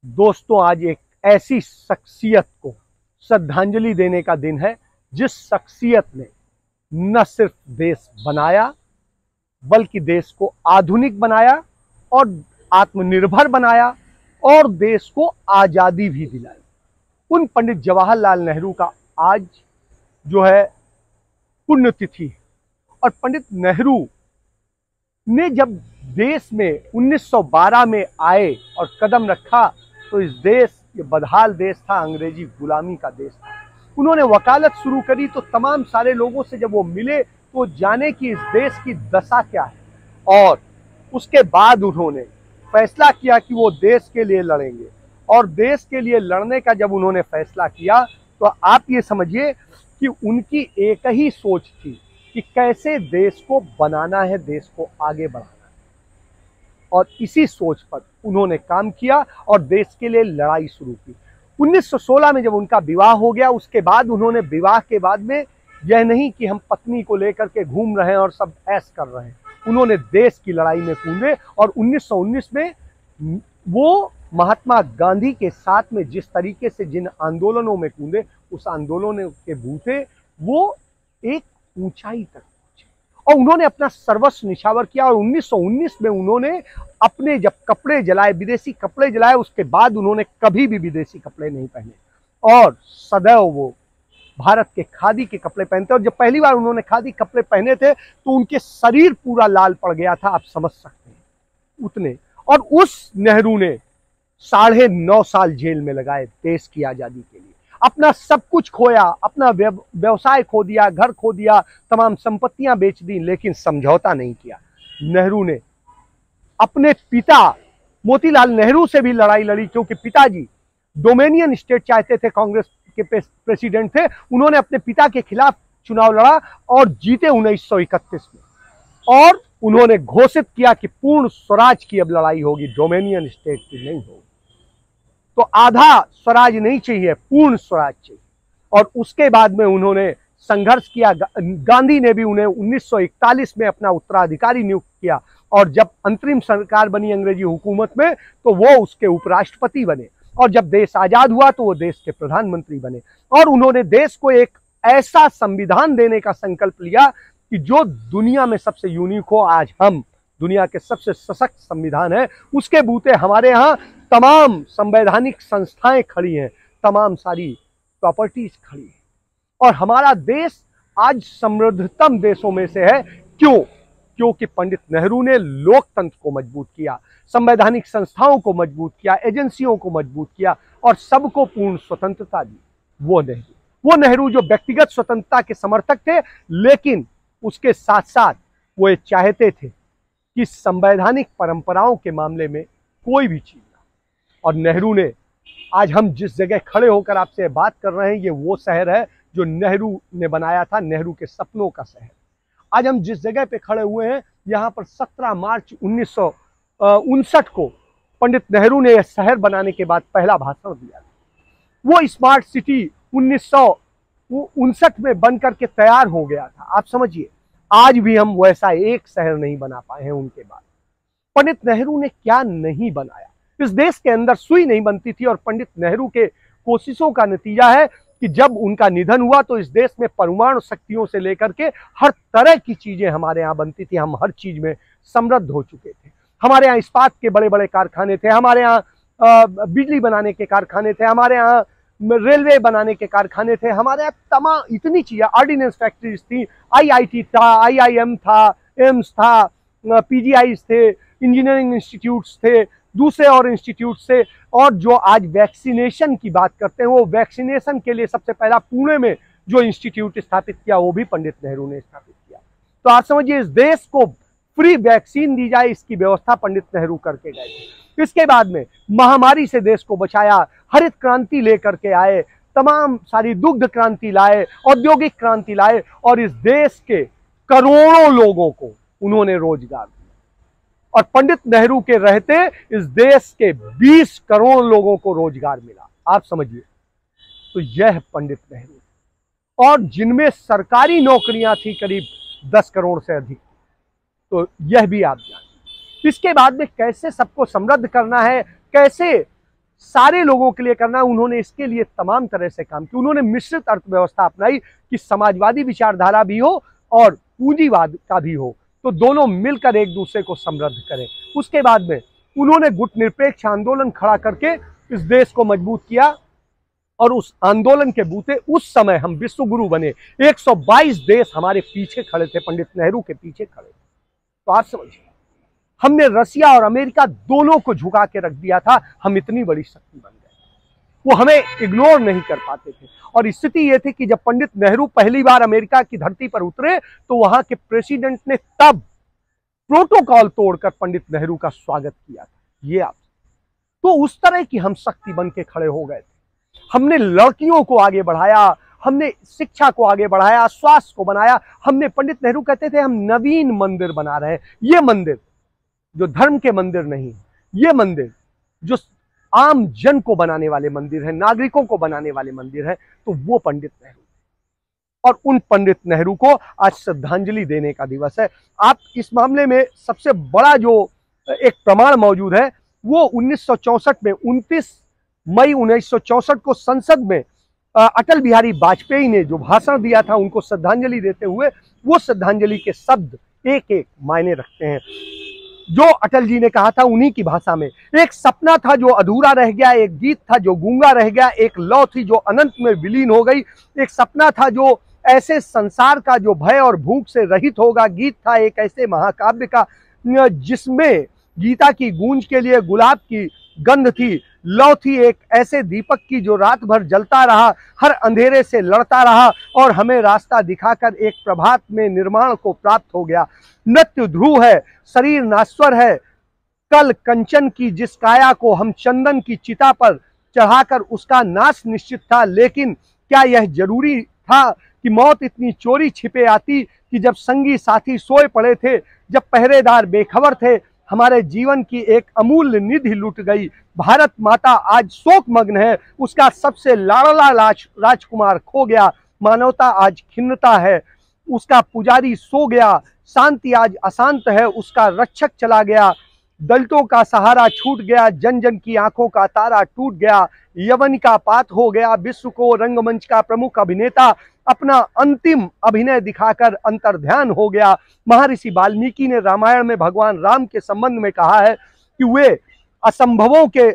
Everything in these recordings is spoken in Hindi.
दोस्तों, आज एक ऐसी शख्सियत को श्रद्धांजलि देने का दिन है जिस शख्सियत ने न सिर्फ देश बनाया बल्कि देश को आधुनिक बनाया और आत्मनिर्भर बनाया और देश को आजादी भी दिलाई। उन पंडित जवाहरलाल नेहरू का आज जो है पुण्यतिथि है। और पंडित नेहरू ने जब देश में 1912 में आए और कदम रखा तो इस देश, ये बदहाल देश था, अंग्रेजी गुलामी का देश था। उन्होंने वकालत शुरू करी तो तमाम सारे लोगों से जब वो मिले तो जाने कि इस देश की दशा क्या है। और उसके बाद उन्होंने फैसला किया कि वो देश के लिए लड़ेंगे। और देश के लिए लड़ने का जब उन्होंने फैसला किया तो आप ये समझिए कि उनकी एक ही सोच थी कि कैसे देश को बनाना है, देश को आगे बढ़ाना है। और इसी सोच पर उन्होंने काम किया और देश के लिए लड़ाई शुरू की। 1916 में जब उनका विवाह हो गया, उसके बाद उन्होंने विवाह के बाद में यह नहीं कि हम पत्नी को लेकर के घूम रहे हैं और सब ऐश कर रहे हैं, उन्होंने देश की लड़ाई में कूदे। और 1919 में वो महात्मा गांधी के साथ में जिस तरीके से जिन आंदोलनों में कूदे, उस आंदोलनों के बूते वो एक ऊंचाई तक पहुंचे और उन्होंने अपना सर्वस्व निछावर किया। और 1919 में उन्होंने अपने जब कपड़े जलाए, विदेशी कपड़े जलाए, उसके बाद उन्होंने कभी भी विदेशी कपड़े नहीं पहने और सदैव वो भारत के खादी के कपड़े पहनते। और जब पहली बार उन्होंने खादी कपड़े पहने थे तो उनके शरीर पूरा लाल पड़ गया था, आप समझ सकते हैं उतने। और उस नेहरू ने 9.5 साल जेल में लगाए देश की आजादी के लिए। अपना सब कुछ खोया, अपना व्यवसाय खो दिया, घर खो दिया, तमाम संपत्तियां बेच दी, लेकिन समझौता नहीं किया। नेहरू ने अपने पिता मोतीलाल नेहरू से भी लड़ाई लड़ी, क्योंकि पिताजी डोमिनियन स्टेट चाहते थे, कांग्रेस के प्रेसिडेंट थे। उन्होंने अपने पिता के खिलाफ चुनाव लड़ा और जीते 1931 में। और उन्होंने घोषित किया कि पूर्ण स्वराज की अब लड़ाई होगी, डोमिनियन स्टेट की नहीं होगी। तो आधा स्वराज नहीं चाहिए, पूर्ण स्वराज चाहिए। और उसके बाद में उन्होंने संघर्ष किया। गांधी ने भी उन्हें 1941 में अपना उत्तराधिकारी नियुक्त किया और जब अंतरिम सरकार बनी अंग्रेजी हुकूमत में तो वो उसके उपराष्ट्रपति बने। और जब देश आजाद हुआ तो वो देश के प्रधानमंत्री बने। और उन्होंने देश को एक ऐसा संविधान देने का संकल्प लिया कि जो दुनिया में सबसे यूनिक हो। आज हम दुनिया के सबसे सशक्त संविधान है, उसके बूते हमारे यहाँ तमाम संवैधानिक संस्थाएं खड़ी हैं, तमाम सारी प्रॉपर्टीज खड़ी हैं। और हमारा देश आज समृद्धतम देशों में से है। क्यों? क्योंकि पंडित नेहरू ने लोकतंत्र को मजबूत किया, संवैधानिक संस्थाओं को मजबूत किया, एजेंसियों को मजबूत किया और सबको पूर्ण स्वतंत्रता दी। वो नेहरू जो व्यक्तिगत स्वतंत्रता के समर्थक थे, लेकिन उसके साथ साथ वो ये चाहते थे कि संवैधानिक परंपराओं के मामले में कोई भी चीज ना। और नेहरू ने, आज हम जिस जगह खड़े होकर आपसे बात कर रहे हैं, ये वो शहर है जो नेहरू ने बनाया था, नेहरू के सपनों का शहर। आज हम जिस जगह पे खड़े हुए हैं, यहाँ पर 17 मार्च 1959 को पंडित नेहरू ने यह शहर बनाने के बाद पहला भाषण दिया था। वो स्मार्ट सिटी 1959 में बन करके तैयार हो गया था। आप समझिए, आज भी हम वैसा एक शहर नहीं बना पाए हैं उनके बाद। पंडित नेहरू ने क्या नहीं बनाया। इस देश के अंदर सुई नहीं बनती थी और पंडित नेहरू के कोशिशों का नतीजा है कि जब उनका निधन हुआ तो इस देश में परमाणु शक्तियों से लेकर के हर तरह की चीजें हमारे यहाँ बनती थी। हम हर चीज में समृद्ध हो चुके थे। हमारे यहाँ इस्पात के बड़े बड़े कारखाने थे, हमारे यहाँ बिजली बनाने के कारखाने थे, हमारे यहाँ रेलवे बनाने के कारखाने थे, हमारे यहाँ तमाम इतनी चीजें, ऑर्डिनेंस फैक्ट्रीज थी, IIT था, IIM था, एम्स था, PGIs थे, इंजीनियरिंग इंस्टीट्यूट्स थे, दूसरे और इंस्टीट्यूट से। और जो आज वैक्सीनेशन की बात करते हैं, वो वैक्सीनेशन के लिए सबसे पहला पुणे में जो इंस्टीट्यूट स्थापित किया वो भी पंडित नेहरू ने स्थापित किया। तो आप समझिए, इस देश को फ्री वैक्सीन दी जाए, इसकी व्यवस्था पंडित नेहरू करके गए थे। इसके बाद में महामारी से देश को बचाया, हरित क्रांति लेकर के आए, तमाम सारी दुग्ध क्रांति लाए, औद्योगिक क्रांति लाए और इस देश के करोड़ों लोगों को उन्होंने रोजगार दिया। और पंडित नेहरू के रहते इस देश के 20 करोड़ लोगों को रोजगार मिला। आप समझिए, तो यह पंडित नेहरू, और जिनमें सरकारी नौकरियां थी करीब 10 करोड़ से अधिक। तो यह भी आप जानें। इसके बाद में कैसे सबको समृद्ध करना है, कैसे सारे लोगों के लिए करना है। उन्होंने इसके लिए तमाम तरह से काम किया। उन्होंने मिश्रित अर्थव्यवस्था अपनाई कि समाजवादी विचारधारा भी हो और पूंजीवाद का भी हो, तो दोनों मिलकर एक दूसरे को समृद्ध करें। उसके बाद में उन्होंने गुटनिरपेक्ष आंदोलन खड़ा करके इस देश को मजबूत किया और उस आंदोलन के बूते उस समय हम विश्व गुरु बने। 122 देश हमारे पीछे खड़े थे, पंडित नेहरू के पीछे खड़े थे। तो आप समझिए, हमने रसिया और अमेरिका दोनों को झुका के रख दिया था। हम इतनी बड़ी शक्ति बन गए, वो हमें इग्नोर नहीं कर पाते थे। और स्थिति ये थी कि जब पंडित नेहरू पहली बार अमेरिका की धरती पर उतरे तो वहां के प्रेसिडेंट ने तब प्रोटोकॉल तोड़कर पंडित नेहरू का स्वागत किया था। ये आप तो उस तरह की हम शक्ति बन के खड़े हो गए थे। हमने लड़कियों को आगे बढ़ाया, हमने शिक्षा को आगे बढ़ाया, स्वास्थ्य को बनाया। हमने, पंडित नेहरू कहते थे, हम नवीन मंदिर बना रहे हैं। ये मंदिर जो धर्म के मंदिर नहीं, ये मंदिर जो आम जन को बनाने वाले मंदिर है, नागरिकों को बनाने वाले मंदिर है, तो वो पंडित नेहरू। और उन पंडित नेहरू को आज श्रद्धांजलि देने का दिवस है। आप इस मामले में सबसे बड़ा जो एक प्रमाण मौजूद है वो 1964 में 29 मई 1964 को संसद में अटल बिहारी वाजपेयी ने जो भाषण दिया था उनको श्रद्धांजलि देते हुए, वो श्रद्धांजलि के शब्द एक एक मायने रखते हैं। जो अटल जी ने कहा था उन्हीं की भाषा में, एक सपना था जो अधूरा रह गया, एक गीत था जो गूंगा रह गया, एक लौ थी जो अनंत में विलीन हो गई, एक सपना था जो ऐसे संसार का जो भय और भूख से रहित होगा, गीत था एक ऐसे महाकाव्य का जिसमें गीता की गूंज के लिए गुलाब की गंध थी, लौ थी एक ऐसे दीपक की जो रात भर जलता रहा, हर अंधेरे से लड़ता रहा और हमें रास्ता दिखाकर एक प्रभात में निर्माण को प्राप्त हो गया। नृत्य ध्रुव है, शरीर नाश्वर है, कल कंचन की जिस काया को हम चंदन की चिता पर चढ़ाकर उसका नाश निश्चित था, लेकिन क्या यह जरूरी था कि मौत इतनी चोरी छिपे आती कि जब संगी साथी सोए पड़े थे, जब पहरेदार बेखबर थे, हमारे जीवन की एक अमूल्य निधि लुट गई। भारत माता आज शोक मग्न है, उसका सबसे लाडला राजकुमार खो गया। मानवता आज खिन्नता है, उसका पुजारी सो गया। शांति आज अशांत है, उसका रक्षक चला गया। दलितों का सहारा छूट गया, जन जन की आंखों का तारा टूट गया। यवन का पात हो गया, विश्व को रंगमंच का प्रमुख अभिनेता अपना अंतिम अभिनय दिखाकर अंतर्ध्यान हो गया। महर्षि वाल्मीकि ने रामायण में भगवान राम के संबंध में कहा है कि वे असंभवों के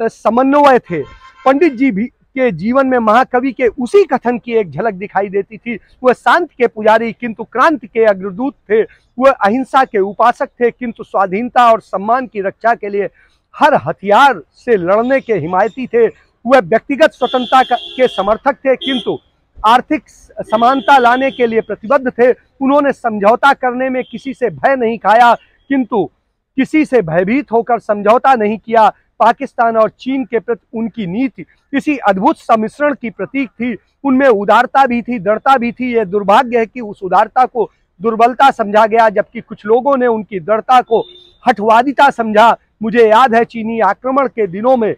समन्वय थे। पंडित जी भी के जीवन में महाकवि के उसी कथन की एक झलक दिखाई देती थी। वह शांति के पुजारी किंतु क्रांति के अग्रदूत थे। वह अहिंसा के उपासक थे किंतु स्वाधीनता और सम्मान की रक्षा के लिए हर हथियार से लड़ने के हिमायती थे। वह व्यक्तिगत स्वतंत्रता के समर्थक थे किंतु आर्थिक समानता लाने के लिए प्रतिबद्ध थे। उन्होंने समझौता करने में किसी से भय नहीं खाया किंतु किसी से भयभीत होकर समझौता नहीं किया। पाकिस्तान और चीन के प्रति उनकी नीति किसी अद्भुत सम्मिश्रण की प्रतीक थी। उनमें उदारता भी थी, दृढ़ता भी थी। यह दुर्भाग्य है कि उस उदारता को दुर्बलता समझा गया, जबकि कुछ लोगों ने उनकी दृढ़ता को हठवादिता समझा। मुझे याद है चीनी आक्रमण के दिनों में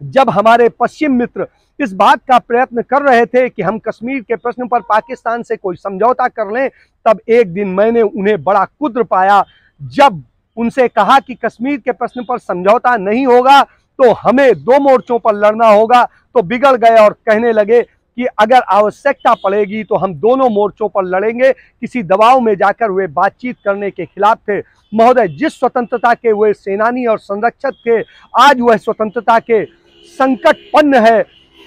जब हमारे पश्चिम मित्र इस बात का प्रयत्न कर रहे थे कि हम कश्मीर के प्रश्न पर पाकिस्तान से कोई समझौता कर लें, तब एक दिन मैंने उन्हें बड़ा कुद्र पाया। जब उनसे कहा कि कश्मीर के प्रश्न पर समझौता नहीं होगा तो हमें दो मोर्चों पर लड़ना होगा, तो बिगड़ गए और कहने लगे कि अगर आवश्यकता पड़ेगी तो हम दोनों मोर्चों पर लड़ेंगे। किसी दबाव में जाकर वे बातचीत करने के खिलाफ थे। महोदय, जिस स्वतंत्रता के वे सेनानी और संरक्षक थे, आज वह स्वतंत्रता के संकटपन्न है।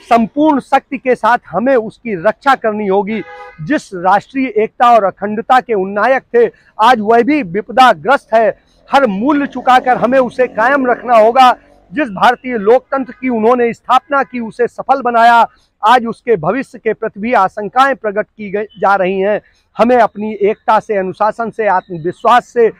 संपूर्ण शक्ति के साथ हमें उसकी रक्षा करनी होगी। जिस राष्ट्रीय एकता और अखंडता के उन्नायक थे, आज वह भी विपदाग्रस्त है। हर मूल्य चुकाकर हमें उसे कायम रखना होगा। जिस भारतीय लोकतंत्र की उन्होंने स्थापना की, उसे सफल बनाया, आज उसके भविष्य के प्रति भी आशंकाएं प्रकट की जा रही हैं। हमें अपनी एकता से, अनुशासन से, आत्मविश्वास से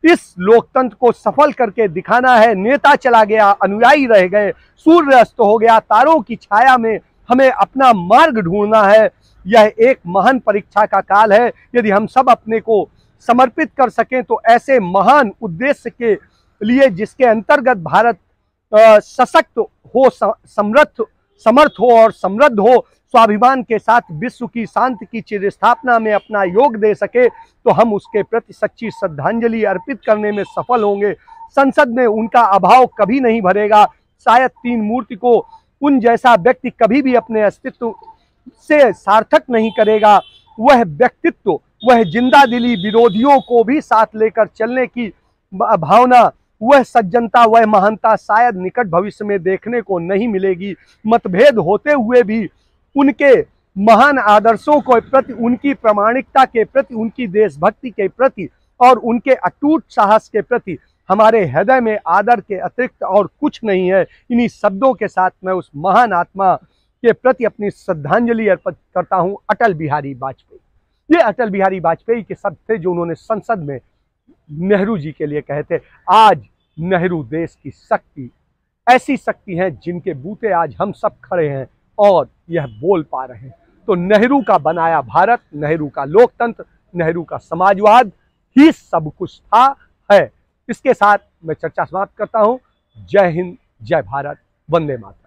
इस लोकतंत्र को सफल करके दिखाना है। नेता चला गया, अनुयायी रह गए, सूर्य अस्त हो गया, तारों की छाया में हमें अपना मार्ग ढूंढना है। यह एक महान परीक्षा का काल है। यदि हम सब अपने को समर्पित कर सकें तो ऐसे महान उद्देश्य के लिए जिसके अंतर्गत भारत सशक्त हो, समर्थ हो और समृद्ध हो, स्वाभिमान के साथ विश्व की शांति की चिर स्थापना में अपना योग दे सके, तो हम उसके प्रति सच्ची श्रद्धांजलि अर्पित करने में सफल होंगे। संसद में उनका अभाव कभी नहीं भरेगा। शायद तीन मूर्ति को उन जैसा व्यक्ति कभी भी अपने अस्तित्व से सार्थक नहीं करेगा। वह व्यक्तित्व, वह जिंदा दिली, विरोधियों को भी साथ लेकर चलने की भावना, वह सज्जनता, वह महानता शायद निकट भविष्य में देखने को नहीं मिलेगी। मतभेद होते हुए भी उनके महान आदर्शों के प्रति, उनकी प्रामाणिकता के प्रति, उनकी देशभक्ति के प्रति और उनके अटूट साहस के प्रति हमारे हृदय में आदर के अतिरिक्त और कुछ नहीं है। इन्हीं शब्दों के साथ मैं उस महान आत्मा के प्रति अपनी श्रद्धांजलि अर्पित करता हूं, अटल बिहारी वाजपेयी। ये अटल बिहारी वाजपेयी के शब्द थे जो उन्होंने संसद में नेहरू जी के लिए कहे थे। आज नेहरू देश की शक्ति, ऐसी शक्ति है जिनके बूते आज हम सब खड़े हैं और यह बोल पा रहे हैं। तो नेहरू का बनाया भारत, नेहरू का लोकतंत्र, नेहरू का समाजवाद ही सब कुछ था, है। इसके साथ मैं चर्चा समाप्त करता हूं। जय हिंद, जय भारत, वंदे मातरम।